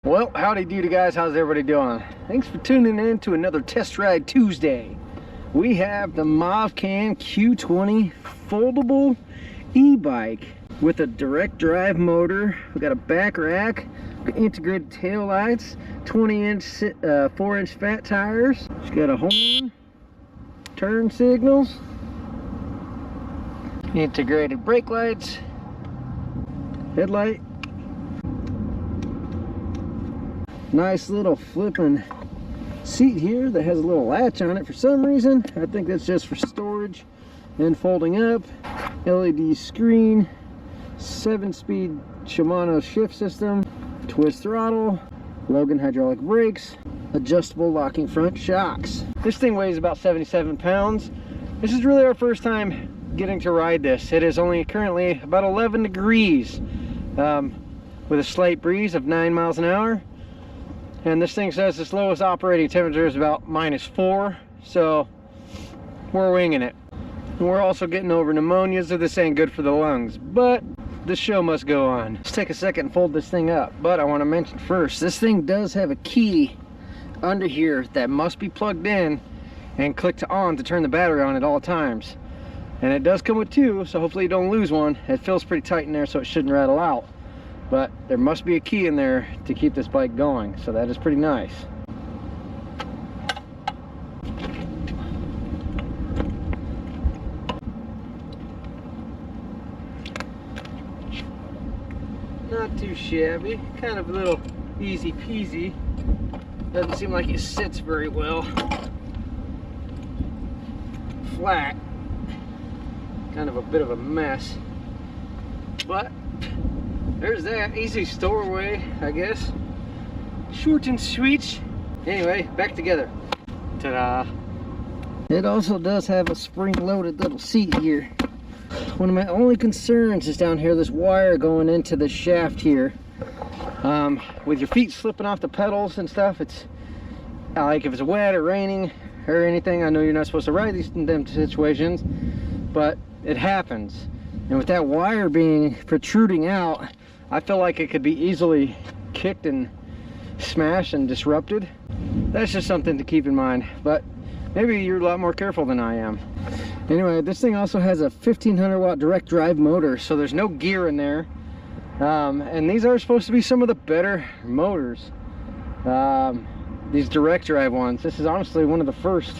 Well, howdy doody guys, how's everybody doing? Thanks for tuning in to another Test Ride Tuesday. We have the Movcan Q20 foldable e-bike with a direct drive motor. We got a back rack, integrated tail lights, 20-inch 4-inch fat tires. It's got a horn, turn signals, integrated brake lights, headlight. Nice little flipping seat here that has a little latch on it for some reason. I think that's just for storage and folding up. LED screen, 7-speed Shimano shift system, twist throttle, Logan hydraulic brakes, adjustable locking front shocks. This thing weighs about 77 pounds. This is really our first time getting to ride this. It is only currently about 11 degrees with a slight breeze of 9 miles an hour. And this thing says its lowest operating temperature is about -4, so we're winging it. And we're also getting over pneumonia, so this ain't good for the lungs, but the show must go on. Let's take a second and fold this thing up. But I want to mention first, this thing does have a key under here that must be plugged in and clicked on to turn the battery on at all times. And it does come with two, so hopefully you don't lose one. It feels pretty tight in there, so it shouldn't rattle out. But there must be a key in there to keep this bike going, so that is pretty nice. Not too shabby, kind of a little easy peasy. Doesn't seem like it sits very well. Flat, kind of a bit of a mess, but there's that. Easy storeway, I guess. Short and sweet. Anyway, back together. Ta-da! It also does have a spring-loaded little seat here. One of my only concerns is down here, this wire going into the shaft here. With your feet slipping off the pedals and stuff, it's like if it's wet or raining or anything. I know you're not supposed to ride these in them situations, but it happens. And with that wire being protruding out, I feel like it could be easily kicked and smashed and disrupted. That's just something to keep in mind, but maybe you're a lot more careful than I am. Anyway, this thing also has a 1500 watt direct drive motor, so there's no gear in there. And these are supposed to be some of the better motors. These direct drive ones. This is honestly one of the first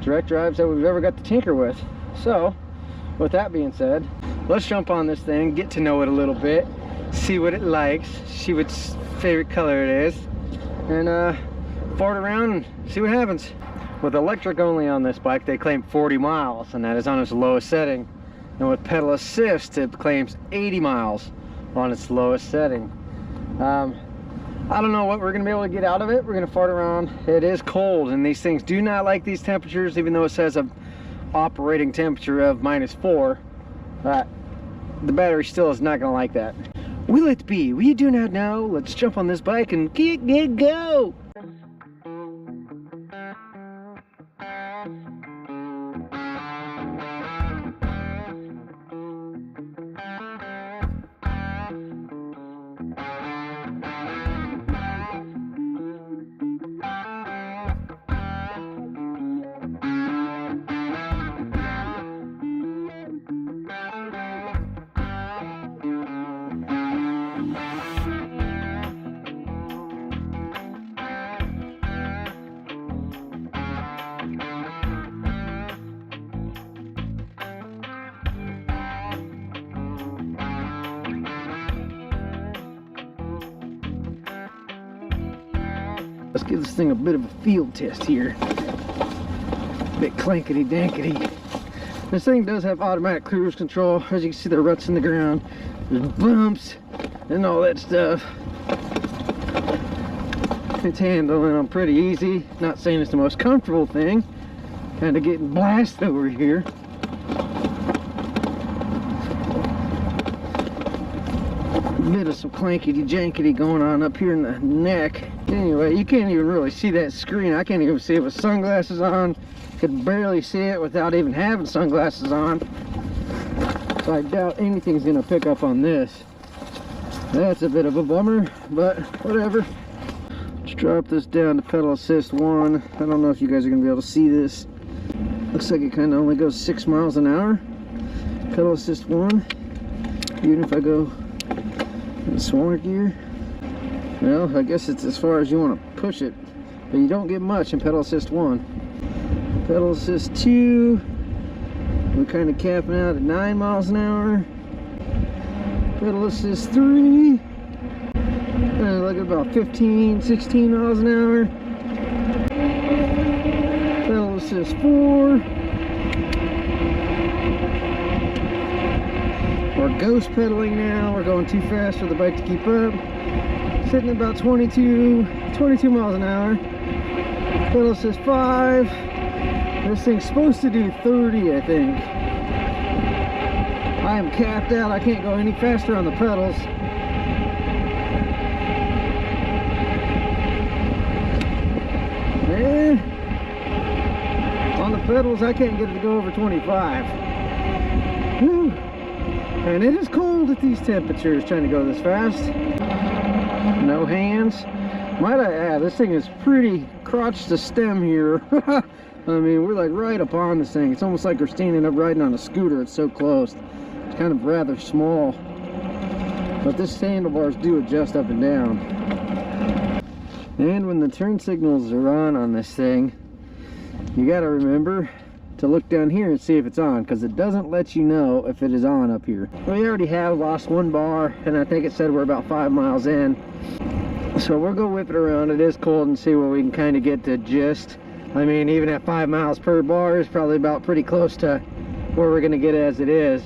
direct drives that we've ever got to tinker with. So, with that being said, let's jump on this thing, get to know it a little bit, see what it likes, see what favorite color it is, and fart around and see what happens. With electric only on this bike, they claim 40 miles, and that is on its lowest setting. And with pedal assist, it claims 80 miles on its lowest setting. I don't know what we're going to be able to get out of it. We're going to fart around. It is cold, and these things do not like these temperatures, even though it says a operating temperature of -4. But the battery still is not going to like that. Will it be? We do not know. Let's jump on this bike and get go! Let's give this thing a bit of a field test here. Bit clankety dankety. This thing does have automatic cruise control. As you can see, there are ruts in the ground, there's bumps and all that stuff. It's handling them pretty easy. Not saying it's the most comfortable thing. Kind of getting blasted over here. Bit of some clankety jankety going on up here in the neck. Anyway, you can't even really see that screen. I can't even see it with sunglasses on. Could barely see it without even having sunglasses on. So I doubt anything's gonna pick up on this. That's a bit of a bummer, but whatever. Let's drop this down to pedal assist 1. I don't know if you guys are going to be able to see this. Looks like it kind of only goes 6 miles an hour. Pedal assist 1. Even if I go in smaller gear. Well, I guess it's as far as you want to push it. But you don't get much in pedal assist 1. Pedal assist 2. We're kind of capping out at 9 miles an hour. Pedal assist 3. And look at about 15, 16 miles an hour. Pedal assist 4. We're ghost pedaling now. We're going too fast for the bike to keep up. Sitting at about 22 miles an hour. Pedal assist 5. This thing's supposed to do 30, I think. I am capped out. I can't go any faster on the pedals. And on the pedals, I can't get it to go over 25. Whew. And it is cold at these temperatures trying to go this fast. No hands. Might I add, this thing is pretty crotch to stem here. I mean, we're like right up on this thing. It's almost like we're standing up riding on a scooter. It's so close. It's kind of rather small. But this handlebars do adjust up and down. And when the turn signals are on this thing, you got to remember to look down here and see if it's on, because it doesn't let you know if it is on up here. We already have lost 1 bar, and I think it said we're about 5 miles in. So we'll go whip it around. It is cold, and see where we can kind of get to gist. I mean, even at 5 miles per bar is probably about pretty close to where we're going to get as it is.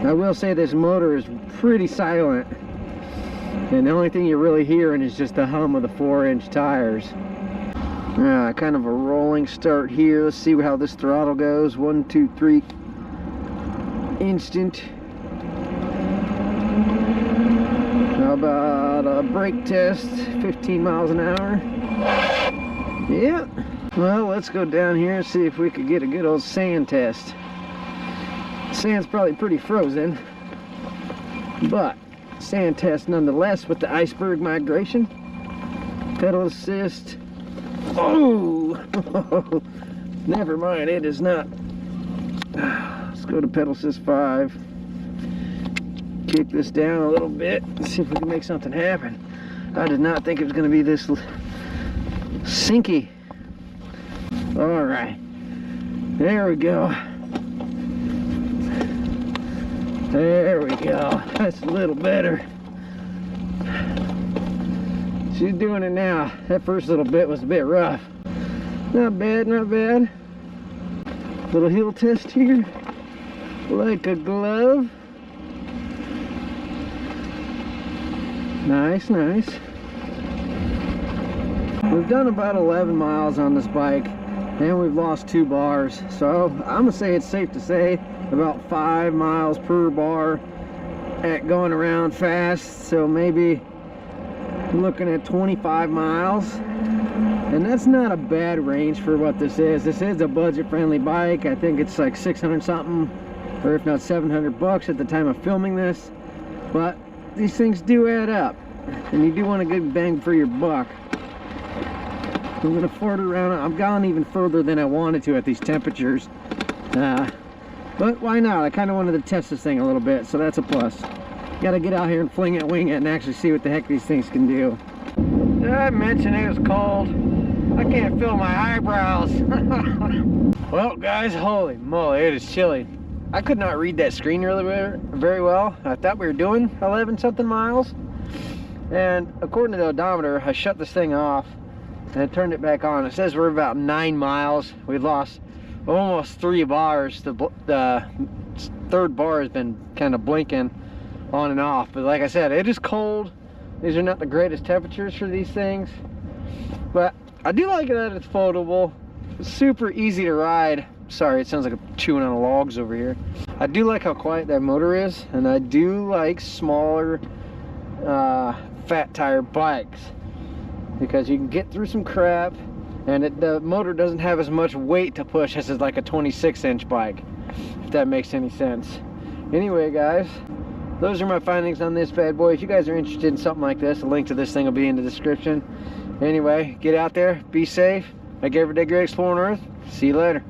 I will say this motor is pretty silent, and the only thing you're really hearing is just the hum of the 4-inch tires. Kind of a rolling start here. Let's see how this throttle goes. 1, 2, 3. Instant. How about a brake test? 15 miles an hour. Yeah. Well, let's go down here and see if we could get a good old sand test. Sand's probably pretty frozen, but sand test nonetheless with the iceberg migration. Pedal assist. Oh, never mind, it is not. Let's go to pedal assist 5. Kick this down a little bit. See if we can make something happen. I did not think it was going to be this sinky. All right, there we go. There we go. That's a little better. She's doing it now. That first little bit was a bit rough. Not bad, not bad. Little heel test here. Like a glove. Nice, nice. We've done about 11 miles on this bike, and we've lost 2 bars. So I'm gonna say it's safe to say about 5 miles per bar at going around fast. So maybe looking at 25 miles, and that's not a bad range for what this is. This is a budget-friendly bike. I think it's like 600 something, or if not 700 bucks at the time of filming this. But these things do add up, and you do want a good bang for your buck. I'm gonna fart around. I've gone even further than I wanted to at these temperatures, but why not? I kind of wanted to test this thing a little bit, so that's a plus. Gotta get out here and fling it, wing it, and actually see what the heck these things can do. Did I mention it was cold? I can't feel my eyebrows. Well, guys, holy moly, it is chilly. I could not read that screen really very well. I thought we were doing 11 something miles, and according to the odometer, I shut this thing off and I turned it back on. It says we're about 9 miles. We lost almost 3 bars. The 3rd bar has been kind of blinking on and off, but like I said, it is cold. These are not the greatest temperatures for these things, but I do like it that it's foldable. It's super easy to ride. Sorry, it sounds like I'm chewing on logs over here. I do like how quiet that motor is, and I do like smaller fat tire bikes, because you can get through some crap, and the motor doesn't have as much weight to push as like a 26-inch bike, if that makes any sense. Anyway, guys, those are my findings on this bad boy. If you guys are interested in something like this, a link to this thing will be in the description. Anyway, get out there, be safe, make every day great exploring Earth. See you later.